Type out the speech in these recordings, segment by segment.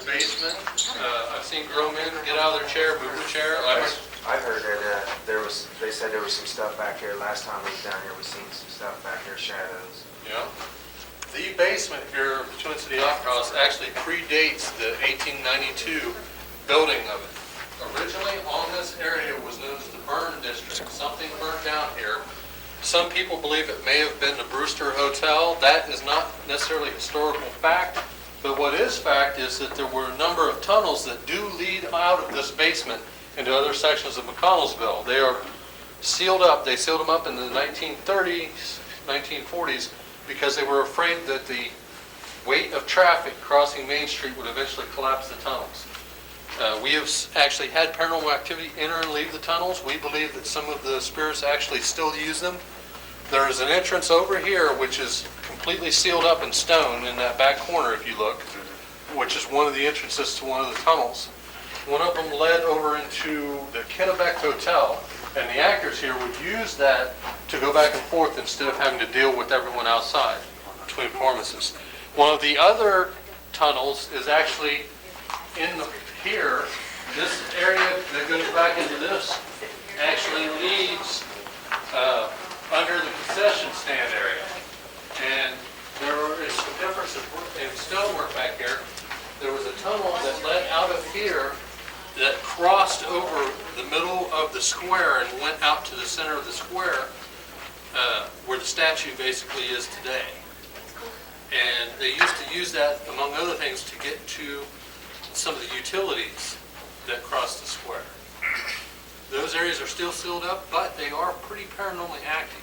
basement. I've seen grown men get out of their chair, move their chair. I heard that they said there was some stuff back here. Last time we was down here, we seen some stuff back here, shadows. Yeah. The basement here of the Twin City Opera House actually predates the 1892 building of it. Originally on this area was known as the Burn District. Something burned down here. Some people believe it may have been the Brewster Hotel. That is not necessarily historical fact, but what is fact is that there were a number of tunnels that do lead out of this basement into other sections of McConnelsville. They are sealed up. They sealed them up in the 1930s, 1940s, because they were afraid that the weight of traffic crossing Main Street would eventually collapse the tunnels. We have actually had paranormal activity enter and leave the tunnels. We believe that some of the spirits actually still use them. There is an entrance over here which is completely sealed up in stone in that back corner if you look, which is one of the entrances to one of the tunnels. One of them led over into the Kennebec Hotel, and the actors here would use that to go back and forth instead of having to deal with everyone outside between performances. One of the other tunnels is actually here. This area that goes back into this actually leads under the concession stand area. And there is some difference in stonework back here. There was a tunnel that led out of here that crossed over the middle of the square and went out to the center of the square where the statue basically is today. And they used to use that, among other things, to get to some of the utilities that cross the square. Those areas are still sealed up, but they are pretty paranormally active.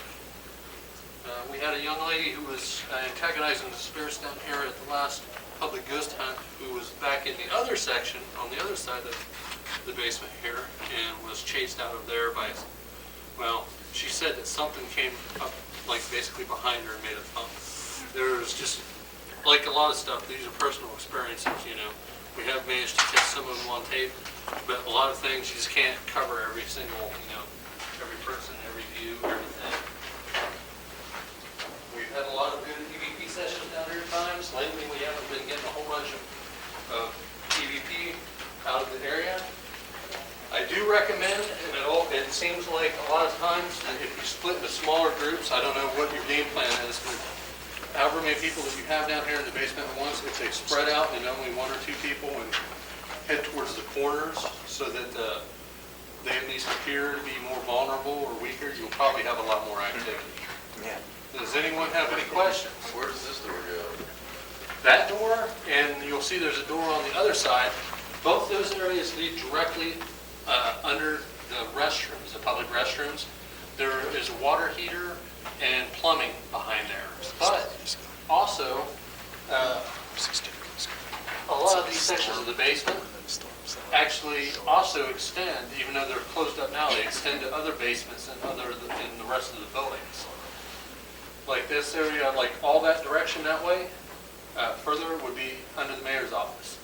We had a young lady who was antagonizing the spirits down here at the last public ghost hunt, who was back in the other section, on the other side of the basement here, and was chased out of there by, well, she said that something came up, like basically behind her and made a thump. There's just, like a lot of stuff, these are personal experiences, you know. We have managed to catch some of them on tape, but a lot of things you just can't cover every single, you know, every person, every view, everything. We've had a lot of good EVP sessions down here at times. Lately, we haven't been getting a whole bunch of EVP out of the area. I do recommend, and it seems like a lot of times that if you split into smaller groups, I don't know what your game plan is, but however many people that you have down here in the basement at once, if they spread out and only one or two people and head towards the corners so that they at least appear to be more vulnerable or weaker, you'll probably have a lot more activity. Yeah. Does anyone have any questions? Where does this door go? That door, and you'll see there's a door on the other side. Both those areas lead directly under the restrooms, the public restrooms. There is a water heater and plumbing behind there. But also, a lot of these sections of the basement actually also extend, even though they're closed up now, they extend to other basements and in the rest of the buildings. Like this area, like all that direction that way, further would be under the mayor's office.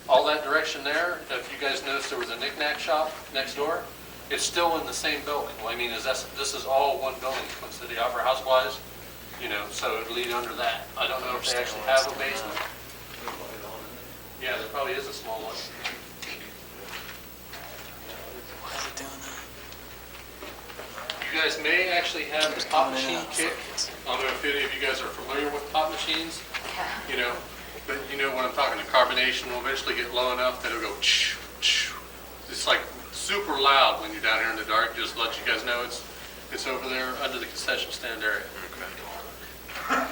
All that direction there, if you guys noticed there was a knick-knack shop next door, it's still in the same building. Well, I mean, this is all one building, Twin City Opera House wise, you know, so it would lead under that. I don't know if they actually have a basement. Yeah, there probably is a small one. You guys may actually have the pop machine kick. I don't know if any of you guys are familiar with pop machines, you know, but you know what I'm talking, the carbonation will eventually get low enough that it'll go ch. It's like super loud when you're down here in the dark. Just to let you guys know it's over there under the concession stand area. Okay.